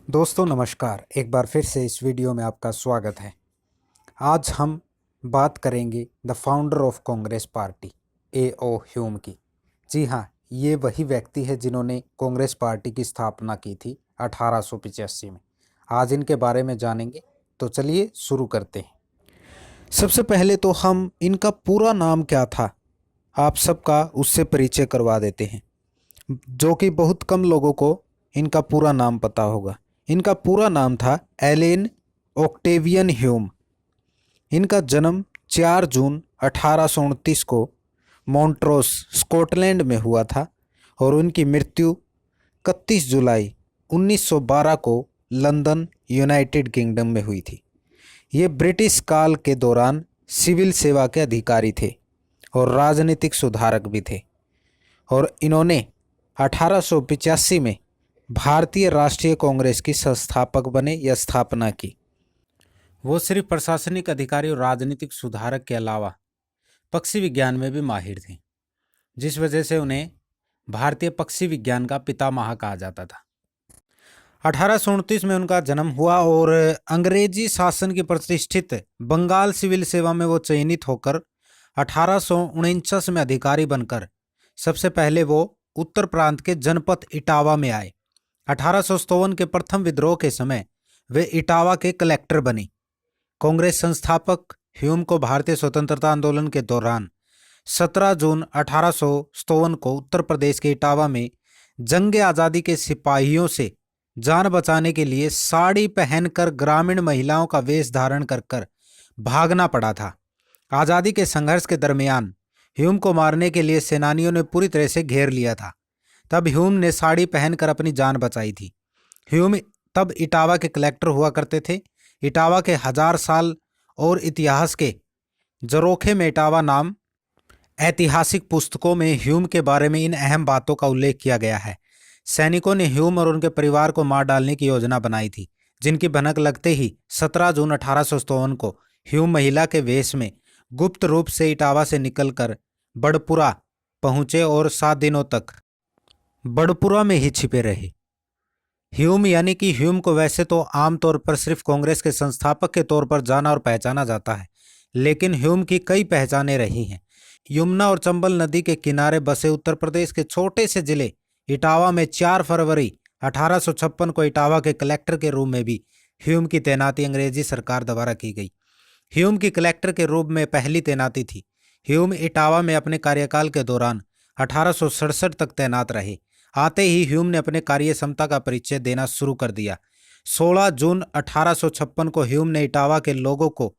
दोस्तों नमस्कार। एक बार फिर से इस वीडियो में आपका स्वागत है। आज हम बात करेंगे the founder of Congress party A.O. Hume की। जी हाँ, ये वही व्यक्ति है जिन्होंने कांग्रेस पार्टी की स्थापना की थी 1885 में। आज इनके बारे में जानेंगे, तो चलिए शुरू करते हैं। सबसे पहले तो हम इनका पूरा नाम क्या था आप सबका उससे परिचय करवा देते हैं, जो कि बहुत कम लोगों को इनका पूरा नाम पता होगा। इनका पूरा नाम था एलेन ऑक्टेवियन ह्यूम। इनका जन्म 4 जून 1829 को मॉन्ट्रोस स्कॉटलैंड में हुआ था और उनकी मृत्यु 31 जुलाई 1912 को लंदन यूनाइटेड किंगडम में हुई थी। ये ब्रिटिश काल के दौरान सिविल सेवा के अधिकारी थे और राजनीतिक सुधारक भी थे, और इन्होंने 1885 में भारतीय राष्ट्रीय कांग्रेस की संस्थापक बने या स्थापना की। वो सिर्फ प्रशासनिक अधिकारी और राजनीतिक सुधारक के अलावा पक्षी विज्ञान में भी माहिर थे, जिस वजह से उन्हें भारतीय पक्षी विज्ञान का पितामह कहा जाता था। 1829 में उनका जन्म हुआ और अंग्रेजी शासन की प्रतिष्ठित बंगाल सिविल सेवा में वो चयनित होकर 1849 में अधिकारी बनकर सबसे पहले वो उत्तर प्रांत के जनपद इटावा में आए। 1857 के प्रथम विद्रोह के समय वे इटावा के कलेक्टर बने। कांग्रेस संस्थापक ह्यूम को भारतीय स्वतंत्रता आंदोलन के दौरान 17 जून 1857 को उत्तर प्रदेश के इटावा में जंग आज़ादी के सिपाहियों से जान बचाने के लिए साड़ी पहनकर ग्रामीण महिलाओं का वेश धारण कर भागना पड़ा था। आज़ादी के संघर्ष के दरमियान ह्यूम को मारने के लिए सेनानियों ने पूरी तरह से घेर लिया था। तब ह्यूम ने साड़ी पहनकर अपनी जान बचाई थी। ह्यूम तब इटावा के कलेक्टर हुआ करते थे। इटावा के 1000 साल और इतिहास के जरोखे में इटावा नाम ऐतिहासिक पुस्तकों में ह्यूम के बारे में इन अहम बातों का उल्लेख किया गया है। सैनिकों ने ह्यूम और उनके परिवार को मार डालने की योजना बनाई थी, जिनकी भनक लगते ही 17 जून 1857 को ह्यूम महिला के वेश में गुप्त रूप से इटावा से निकलकर बड़पुरा पहुंचे और 7 दिनों तक बड़पुरा में ही छिपे रहे। ह्यूम यानी कि ह्यूम को वैसे तो आमतौर पर सिर्फ कांग्रेस के संस्थापक के तौर पर जाना और पहचाना जाता है, लेकिन ह्यूम की कई पहचानें रही हैं। यमुना और चंबल नदी के किनारे बसे उत्तर प्रदेश के छोटे से जिले इटावा में 4 फरवरी 1856 को इटावा के कलेक्टर के रूप में भी ह्यूम की तैनाती अंग्रेजी सरकार द्वारा की गई। ह्यूम की कलेक्टर के रूप में पहली तैनाती थी। ह्यूम इटावा में अपने कार्यकाल के दौरान 1867 तक तैनात रहे। आते ही ह्यूम ने अपने कार्य क्षमता का परिचय देना शुरू कर दिया। 16 जून 1856 को ह्यूम ने इटावा के लोगों को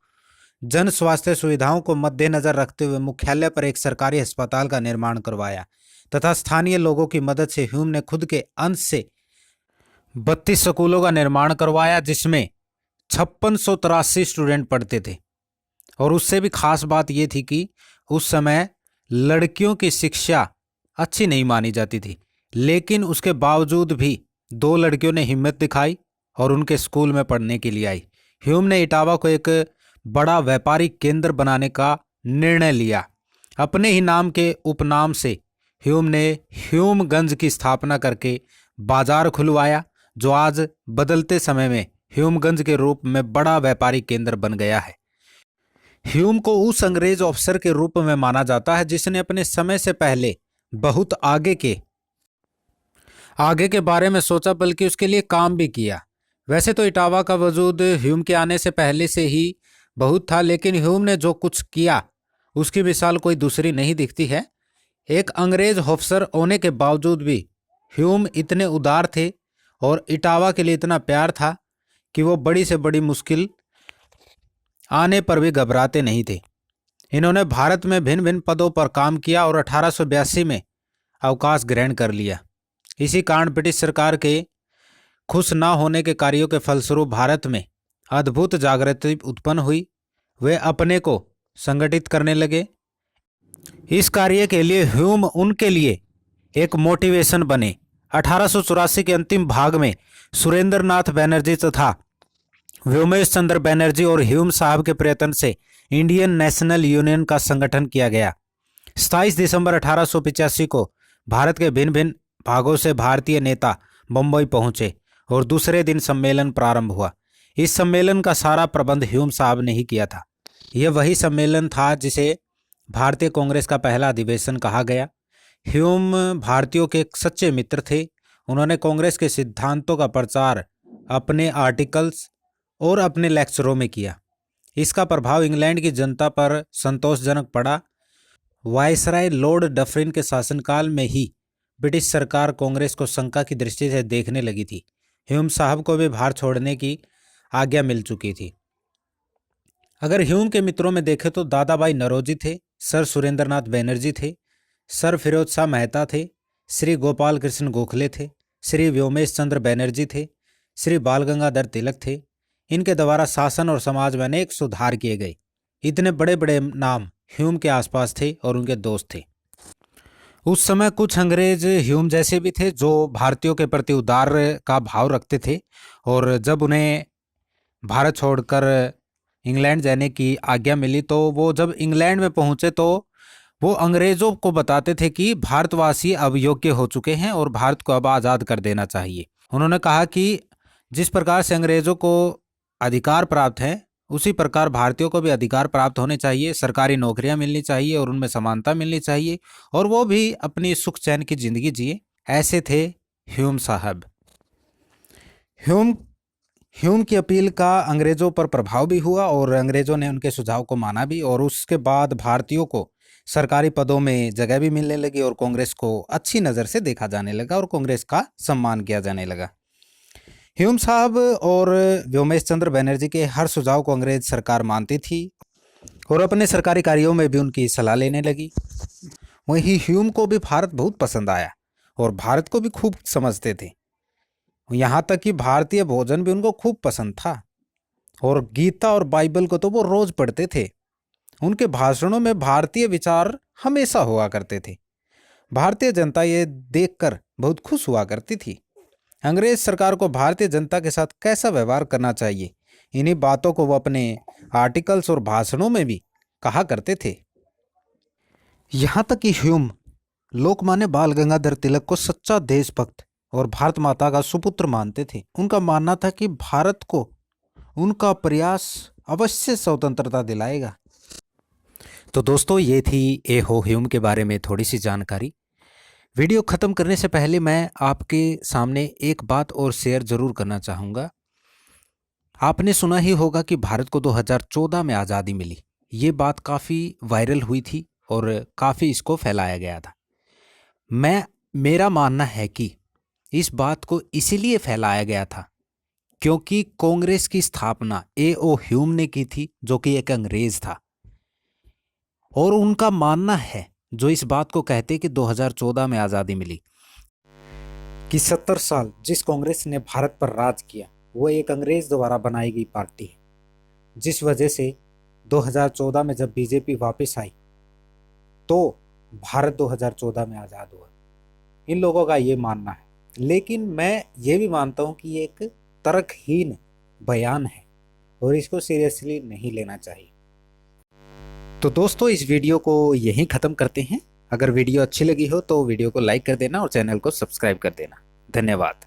जन स्वास्थ्य सुविधाओं को मद्देनजर रखते हुए मुख्यालय पर एक सरकारी अस्पताल का निर्माण करवाया तथा स्थानीय लोगों की मदद से ह्यूम ने खुद के अंश से 32 स्कूलों का निर्माण करवाया, जिसमें 5683 स्टूडेंट पढ़ते थे। और उससे भी खास बात यह थी कि उस समय लड़कियों की शिक्षा अच्छी नहीं मानी जाती थी, लेकिन उसके बावजूद भी 2 लड़कियों ने हिम्मत दिखाई और उनके स्कूल में पढ़ने के लिए आई। ह्यूम ने इटावा को एक बड़ा व्यापारिक केंद्र बनाने का निर्णय लिया। अपने ही नाम के उपनाम से ह्यूम ने ह्यूमगंज की स्थापना करके बाजार खुलवाया, जो आज बदलते समय में ह्यूमगंज के रूप में बड़ा व्यापारिक केंद्र बन गया है। ह्यूम को उस अंग्रेज ऑफिसर के रूप में माना जाता है जिसने अपने समय से पहले बहुत आगे के बारे में सोचा, बल्कि उसके लिए काम भी किया। वैसे तो इटावा का वजूद ह्यूम के आने से पहले से ही बहुत था, लेकिन ह्यूम ने जो कुछ किया उसकी मिसाल कोई दूसरी नहीं दिखती है। एक अंग्रेज ऑफिसर होने के बावजूद भी ह्यूम इतने उदार थे और इटावा के लिए इतना प्यार था कि वो बड़ी से बड़ी मुश्किल आने पर भी घबराते नहीं थे। इन्होंने भारत में भिन्न भिन्न पदों पर काम किया और 1882 में अवकाश ग्रहण कर लिया। इसी कारण ब्रिटिश सरकार के खुश न होने के कार्यों के फलस्वरूप भारत में अद्भुत जागृति उत्पन्न हुई। वे अपने को संगठित करने लगे। इस कार्य के लिए ह्यूम उनके लिए एक मोटिवेशन बने। 1884 के अंतिम भाग में सुरेंद्र नाथ बैनर्जी तथा व्योमेश चंद्र बैनर्जी और ह्यूम साहब के प्रयत्न से इंडियन नेशनल यूनियन का संगठन किया गया। 27 दिसंबर 1885 को भारत के भिन्न भिन्न भागों से भारतीय नेता मुंबई पहुंचे और दूसरे दिन सम्मेलन प्रारंभ हुआ। इस सम्मेलन का सारा प्रबंध ह्यूम साहब ने ही किया था। यह वही सम्मेलन था जिसे भारतीय कांग्रेस का पहला अधिवेशन कहा गया। ह्यूम भारतीयों के एक सच्चे मित्र थे। उन्होंने कांग्रेस के सिद्धांतों का प्रचार अपने आर्टिकल्स और अपने लेक्चरों में किया। इसका प्रभाव इंग्लैंड की जनता पर संतोषजनक पड़ा। वायसराय लॉर्ड डफरिन के शासनकाल में ही ब्रिटिश सरकार कांग्रेस को शंका की दृष्टि से देखने लगी थी। ह्यूम साहब को भी भारत छोड़ने की आज्ञा मिल चुकी थी। अगर ह्यूम के मित्रों में देखें तो दादा भाई नौरोजी थे, सर सुरेंद्रनाथ बैनर्जी थे, सर फिरोज शाह मेहता थे, श्री गोपाल कृष्ण गोखले थे, श्री व्योमेश चंद्र बैनर्जी थे, श्री बाल गंगाधर तिलक थे। इनके द्वारा शासन और समाज में अनेक सुधार किए गए। इतने बड़े बड़े नाम ह्यूम के आसपास थे और उनके दोस्त थे। उस समय कुछ अंग्रेज ह्यूम जैसे भी थे जो भारतीयों के प्रति उदार का भाव रखते थे, और जब उन्हें भारत छोड़कर इंग्लैंड जाने की आज्ञा मिली तो वो जब इंग्लैंड में पहुंचे तो वो अंग्रेजों को बताते थे कि भारतवासी अब योग्य हो चुके हैं और भारत को अब आज़ाद कर देना चाहिए। उन्होंने कहा कि जिस प्रकार से अंग्रेजों को अधिकार प्राप्त है उसी प्रकार भारतीयों को भी अधिकार प्राप्त होने चाहिए, सरकारी नौकरियां मिलनी चाहिए और उनमें समानता मिलनी चाहिए, और वो भी अपनी सुख चैन की जिंदगी जिए। ऐसे थे ह्यूम साहब। ह्यूम की अपील का अंग्रेजों पर प्रभाव भी हुआ और अंग्रेजों ने उनके सुझाव को माना भी, और उसके बाद भारतीयों को सरकारी पदों में जगह भी मिलने लगी और कांग्रेस को अच्छी नज़र से देखा जाने लगा और कांग्रेस का सम्मान किया जाने लगा। ह्यूम साहब और व्योमेश चंद्र बैनर्जी के हर सुझाव को अंग्रेज सरकार मानती थी और अपने सरकारी कार्यों में भी उनकी सलाह लेने लगी। वहीं ह्यूम को भी भारत बहुत पसंद आया और भारत को भी खूब समझते थे। यहाँ तक कि भारतीय भोजन भी उनको खूब पसंद था और गीता और बाइबल को तो वो रोज पढ़ते थे। उनके भाषणों में भारतीय विचार हमेशा हुआ करते थे। भारतीय जनता ये देखकर बहुत खुश हुआ करती थी। अंग्रेज सरकार को भारतीय जनता के साथ कैसा व्यवहार करना चाहिए, इन्हीं बातों को वो अपने आर्टिकल्स और भाषणों में भी कहा करते थे। यहाँ तक कि ह्यूम लोकमान्य बाल गंगाधर तिलक को सच्चा देशभक्त और भारत माता का सुपुत्र मानते थे। उनका मानना था कि भारत को उनका प्रयास अवश्य स्वतंत्रता दिलाएगा। तो दोस्तों, ये थी ए हो ह्यूम के बारे में थोड़ी सी जानकारी। वीडियो ख़त्म करने से पहले मैं आपके सामने एक बात और शेयर ज़रूर करना चाहूँगा। आपने सुना ही होगा कि भारत को 2014 में आज़ादी मिली। ये बात काफ़ी वायरल हुई थी और काफ़ी इसको फैलाया गया था। मेरा मानना है कि इस बात को इसीलिए फैलाया गया था क्योंकि कांग्रेस की स्थापना ए.ओ. ह्यूम ने की थी, जो कि एक अंग्रेज था, और उनका मानना है जो इस बात को कहते कि 2014 में आज़ादी मिली कि 70 साल जिस कांग्रेस ने भारत पर राज किया वो एक अंग्रेज द्वारा बनाई गई पार्टी है, जिस वजह से 2014 में जब बीजेपी वापस आई तो भारत 2014 में आज़ाद हुआ। इन लोगों का ये मानना है, लेकिन मैं ये भी मानता हूँ कि ये एक तर्कहीन बयान है और इसको सीरियसली नहीं लेना चाहिए। तो दोस्तों, इस वीडियो को यहीं ख़त्म करते हैं। अगर वीडियो अच्छी लगी हो तो वीडियो को लाइक कर देना और चैनल को सब्सक्राइब कर देना। धन्यवाद।